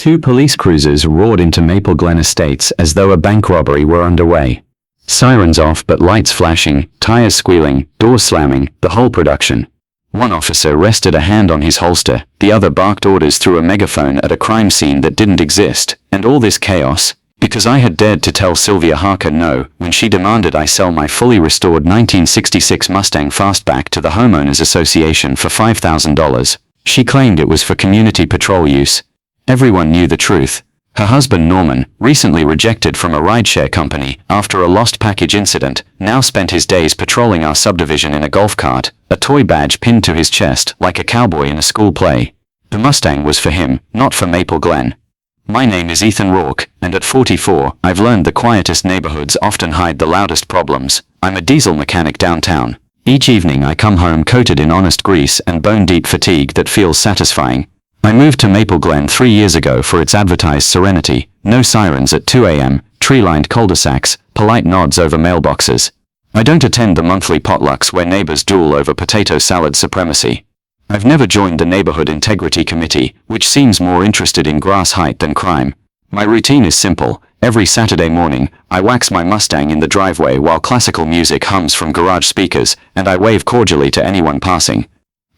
Two police cruisers roared into Maple Glen Estates as though a bank robbery were underway. Sirens off but lights flashing, tires squealing, doors slamming, the whole production. One officer rested a hand on his holster, the other barked orders through a megaphone at a crime scene that didn't exist, and all this chaos, because I had dared to tell Sylvia Harker no when she demanded I sell my fully restored 1966 Mustang fastback to the Homeowners Association for $5,000. She claimed it was for community patrol use. Everyone knew the truth. Her husband Norman, recently rejected from a rideshare company after a lost package incident, now spent his days patrolling our subdivision in a golf cart, a toy badge pinned to his chest like a cowboy in a school play. The Mustang was for him, not for Maple Glen. My name is Ethan Rourke, and at 44, I've learned the quietest neighborhoods often hide the loudest problems. I'm a diesel mechanic downtown. Each evening I come home coated in honest grease and bone-deep fatigue that feels satisfying. I moved to Maple Glen 3 years ago for its advertised serenity, no sirens at 2 a.m., tree-lined cul-de-sacs, polite nods over mailboxes. I don't attend the monthly potlucks where neighbors duel over potato salad supremacy. I've never joined the Neighborhood Integrity Committee, which seems more interested in grass height than crime. My routine is simple. Every Saturday morning, I wax my Mustang in the driveway while classical music hums from garage speakers, and I wave cordially to anyone passing.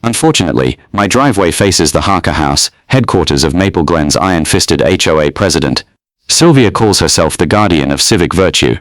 Unfortunately, my driveway faces the Harker house, headquarters of Maple Glen's iron-fisted HOA president. Sylvia calls herself the guardian of civic virtue.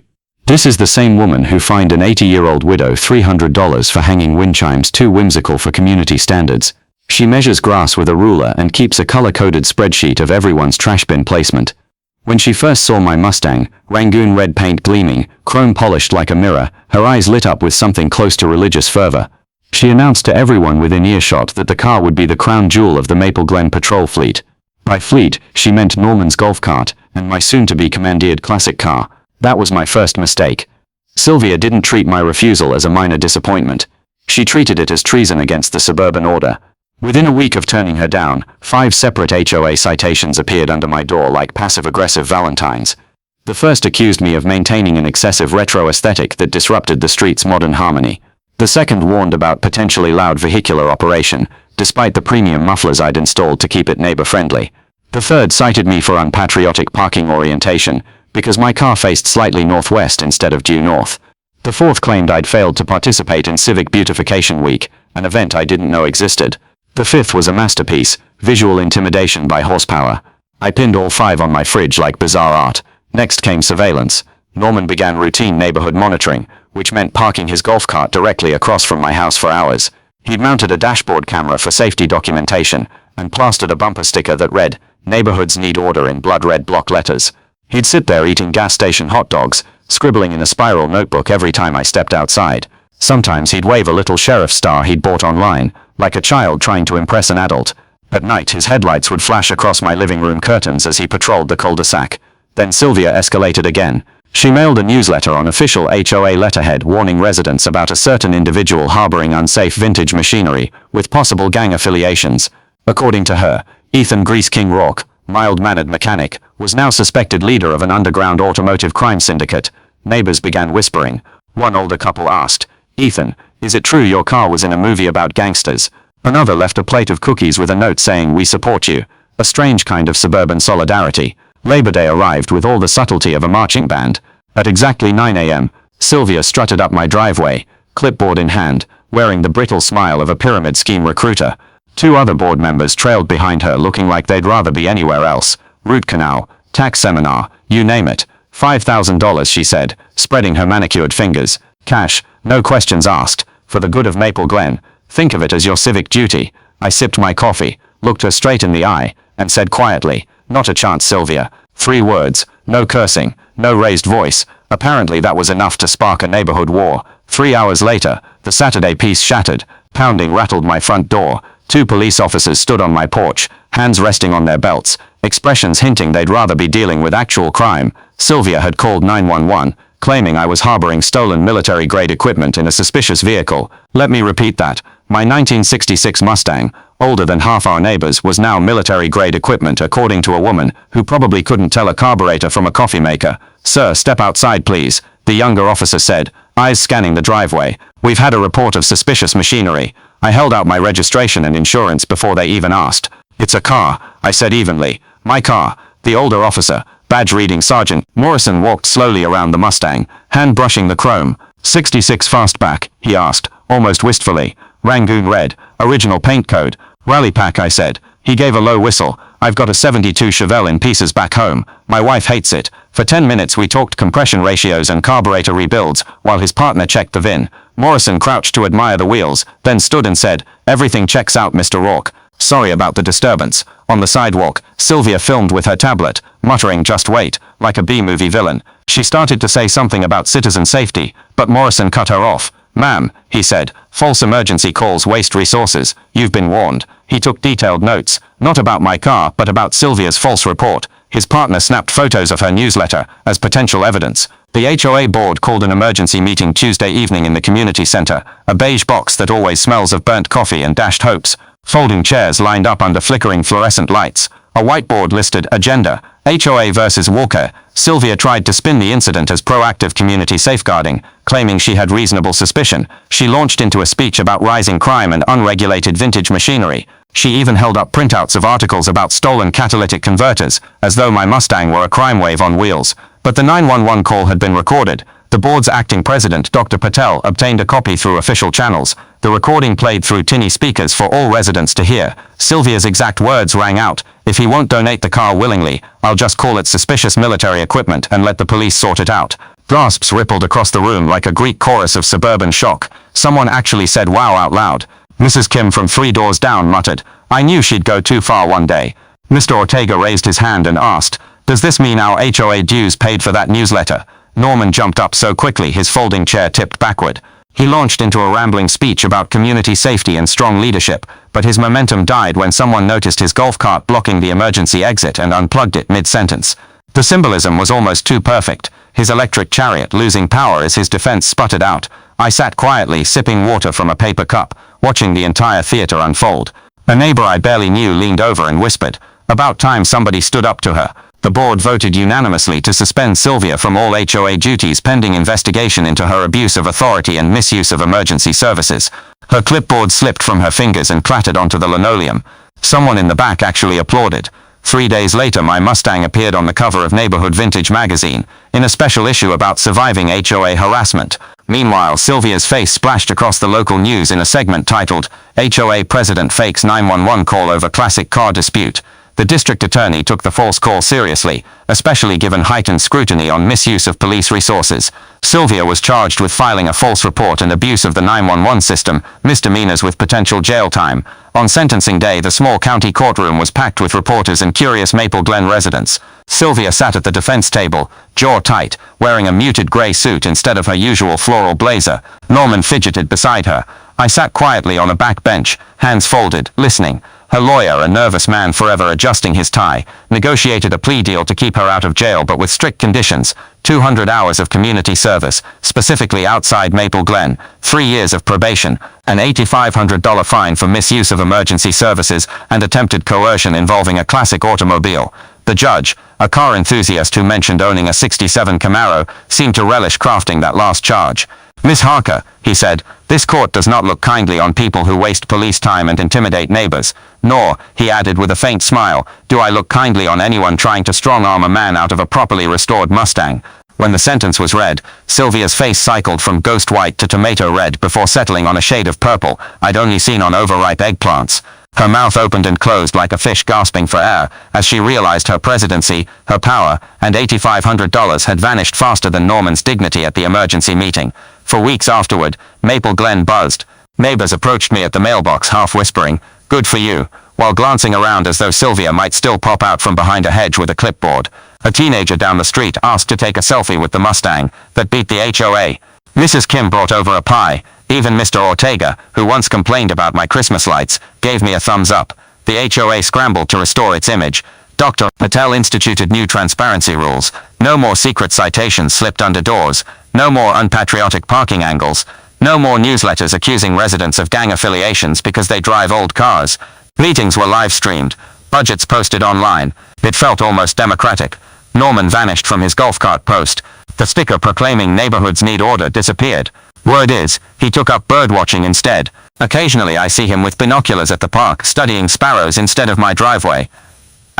This is the same woman who fined an 80-year-old widow $300 for hanging wind chimes too whimsical for community standards. She measures grass with a ruler and keeps a color-coded spreadsheet of everyone's trash bin placement. When she first saw my Mustang, Rangoon red paint gleaming, chrome polished like a mirror, her eyes lit up with something close to religious fervor. She announced to everyone within earshot that the car would be the crown jewel of the Maple Glen patrol fleet. By fleet, she meant Norman's golf cart, and my soon-to-be commandeered classic car. That was my first mistake. Sylvia didn't treat my refusal as a minor disappointment. She treated it as treason against the Suburban order. Within a week of turning her down, 5 separate HOA citations appeared under my door like passive-aggressive valentines. The first accused me of maintaining an excessive retro aesthetic that disrupted the street's modern harmony. The second warned about potentially loud vehicular operation, despite the premium mufflers I'd installed to keep it neighbor-friendly. The third cited me for unpatriotic parking orientation, because my car faced slightly northwest instead of due north. The fourth claimed I'd failed to participate in Civic Beautification Week, an event I didn't know existed. The fifth was a masterpiece, visual intimidation by horsepower. I pinned all 5 on my fridge like bizarre art. Next came surveillance. Norman began routine neighborhood monitoring, which meant parking his golf cart directly across from my house for hours. He'd mounted a dashboard camera for safety documentation, and plastered a bumper sticker that read, "Neighborhoods need order" in blood-red block letters. He'd sit there eating gas station hot dogs, scribbling in a spiral notebook every time I stepped outside. Sometimes he'd wave a little sheriff's star he'd bought online, like a child trying to impress an adult. At night his headlights would flash across my living room curtains as he patrolled the cul-de-sac. Then Sylvia escalated again. She mailed a newsletter on official HOA letterhead warning residents about a certain individual harboring unsafe vintage machinery, with possible gang affiliations. According to her, Ethan Grease King Rourke, mild-mannered mechanic, was now suspected leader of an underground automotive crime syndicate. Neighbors began whispering. One older couple asked, "Ethan, is it true your car was in a movie about gangsters?" Another left a plate of cookies with a note saying, "We support you." A strange kind of suburban solidarity. Labor Day arrived with all the subtlety of a marching band. At exactly 9 a.m., Sylvia strutted up my driveway, clipboard in hand, wearing the brittle smile of a pyramid scheme recruiter. 2 other board members trailed behind her looking like they'd rather be anywhere else. Root canal, tax seminar, you name it. $5,000, she said, spreading her manicured fingers. Cash, no questions asked, for the good of Maple Glen. Think of it as your civic duty. I sipped my coffee, looked her straight in the eye, and said quietly, "Not a chance, Sylvia." 3 words, no cursing, no raised voice. Apparently that was enough to spark a neighborhood war. 3 hours later, the Saturday peace shattered. Pounding rattled my front door. 2 police officers stood on my porch, hands resting on their belts, expressions hinting they'd rather be dealing with actual crime. Sylvia had called 911, claiming I was harboring stolen military-grade equipment in a suspicious vehicle. Let me repeat that. My 1966 Mustang, older than half our neighbors, was now military-grade equipment according to a woman who probably couldn't tell a carburetor from a coffee maker. "Sir, step outside please," the younger officer said, eyes scanning the driveway. "We've had a report of suspicious machinery." I held out my registration and insurance before they even asked. "It's a car," I said evenly. My car. The older officer, badge-reading Sergeant Morrison, walked slowly around the Mustang, hand-brushing the chrome. 66 fastback, he asked, almost wistfully. Rangoon red. Original paint code. Rally pack, I said. He gave a low whistle. I've got a 72 Chevelle in pieces back home. My wife hates it. For 10 minutes we talked compression ratios and carburetor rebuilds, while his partner checked the VIN. Morrison crouched to admire the wheels, then stood and said, "Everything checks out, Mr. Rourke. Sorry about the disturbance." On the sidewalk, Sylvia filmed with her tablet, muttering "just wait," like a B-movie villain. She started to say something about citizen safety, but Morrison cut her off. "Ma'am," he said, "false emergency calls waste resources. You've been warned." He took detailed notes, not about my car, but about Sylvia's false report. His partner snapped photos of her newsletter as potential evidence. The HOA board called an emergency meeting Tuesday evening in the community center, a beige box that always smells of burnt coffee and dashed hopes. Folding chairs lined up under flickering fluorescent lights. A whiteboard listed agenda, HOA versus Walker. Sylvia tried to spin the incident as proactive community safeguarding, claiming she had reasonable suspicion. She launched into a speech about rising crime and unregulated vintage machinery. She even held up printouts of articles about stolen catalytic converters, as though my Mustang were a crime wave on wheels. But the 911 call had been recorded. The board's acting president, Dr. Patel, obtained a copy through official channels. The recording played through tinny speakers for all residents to hear. Sylvia's exact words rang out, "If he won't donate the car willingly, I'll just call it suspicious military equipment and let the police sort it out." Gasps rippled across the room like a Greek chorus of suburban shock. Someone actually said "wow" out loud. Mrs. Kim from 3 doors down muttered, "I knew she'd go too far one day." Mr. Ortega raised his hand and asked, "Does this mean our HOA dues paid for that newsletter?" Norman jumped up so quickly his folding chair tipped backward. He launched into a rambling speech about community safety and strong leadership, but his momentum died when someone noticed his golf cart blocking the emergency exit and unplugged it mid-sentence. The symbolism was almost too perfect, his electric chariot losing power as his defense sputtered out. I sat quietly sipping water from a paper cup, watching the entire theater unfold. A neighbor I barely knew leaned over and whispered, "About time somebody stood up to her." The board voted unanimously to suspend Sylvia from all HOA duties pending investigation into her abuse of authority and misuse of emergency services. Her clipboard slipped from her fingers and clattered onto the linoleum. Someone in the back actually applauded. 3 days later my Mustang appeared on the cover of Neighborhood Vintage magazine, in a special issue about surviving HOA harassment. Meanwhile, Sylvia's face splashed across the local news in a segment titled, "HOA President Fakes 911 Call Over Classic Car Dispute." The district attorney took the false call seriously, especially given heightened scrutiny on misuse of police resources. Sylvia was charged with filing a false report and abuse of the 911 system, misdemeanors with potential jail time. On sentencing day, the small county courtroom was packed with reporters and curious Maple Glen residents. Sylvia sat at the defense table, jaw tight, wearing a muted gray suit instead of her usual floral blazer. Norman fidgeted beside her. I sat quietly on a back bench, hands folded, listening. Her lawyer, a nervous man forever adjusting his tie, negotiated a plea deal to keep her out of jail but with strict conditions. 200 hours of community service, specifically outside Maple Glen, 3 years of probation, an $8,500 fine for misuse of emergency services, and attempted coercion involving a classic automobile. The judge, a car enthusiast who mentioned owning a '67 Camaro, seemed to relish crafting that last charge. "Miss Harker," he said, "this court does not look kindly on people who waste police time and intimidate neighbors. Nor," he added with a faint smile, "do I look kindly on anyone trying to strong-arm a man out of a properly restored Mustang." When the sentence was read, Sylvia's face cycled from ghost white to tomato red before settling on a shade of purple I'd only seen on overripe eggplants. Her mouth opened and closed like a fish gasping for air, as she realized her presidency, her power, and $8,500 had vanished faster than Norman's dignity at the emergency meeting. For weeks afterward, Maple Glen buzzed. Neighbors approached me at the mailbox half whispering, "Good for you," while glancing around as though Sylvia might still pop out from behind a hedge with a clipboard. A teenager down the street asked to take a selfie with the Mustang that beat the HOA. Mrs. Kim brought over a pie. Even Mr. Ortega, who once complained about my Christmas lights, gave me a thumbs up. The HOA scrambled to restore its image. Dr. Patel instituted new transparency rules. No more secret citations slipped under doors. No more unpatriotic parking angles. No more newsletters accusing residents of gang affiliations because they drive old cars. Meetings were live-streamed. Budgets posted online. It felt almost democratic. Norman vanished from his golf cart post. The sticker proclaiming neighborhoods need order disappeared. Word is, he took up birdwatching instead. Occasionally I see him with binoculars at the park studying sparrows instead of my driveway.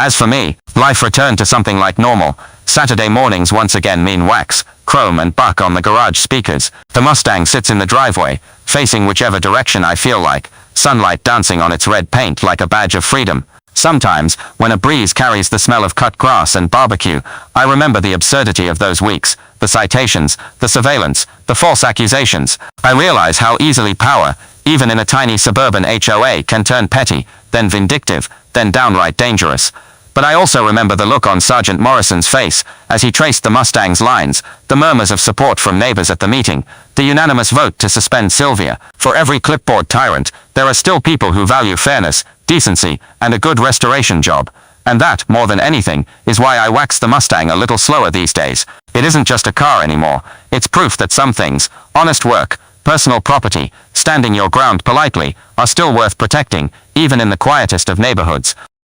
As for me, life returned to something like normal. Saturday mornings once again mean wax, chrome and buck on the garage speakers. The Mustang sits in the driveway, facing whichever direction I feel like, sunlight dancing on its red paint like a badge of freedom. Sometimes, when a breeze carries the smell of cut grass and barbecue, I remember the absurdity of those weeks, the citations, the surveillance, the false accusations. I realize how easily power, even in a tiny suburban HOA, can turn petty, then vindictive, then downright dangerous. But I also remember the look on Sergeant Morrison's face as he traced the Mustang's lines, the murmurs of support from neighbors at the meeting, the unanimous vote to suspend Sylvia. For every clipboard tyrant, there are still people who value fairness, decency, and a good restoration job. And that, more than anything, is why I wax the Mustang a little slower these days. It isn't just a car anymore. It's proof that some things, honest work, personal property, standing your ground politely, are still worth protecting, even in the quietest of neighborhoods.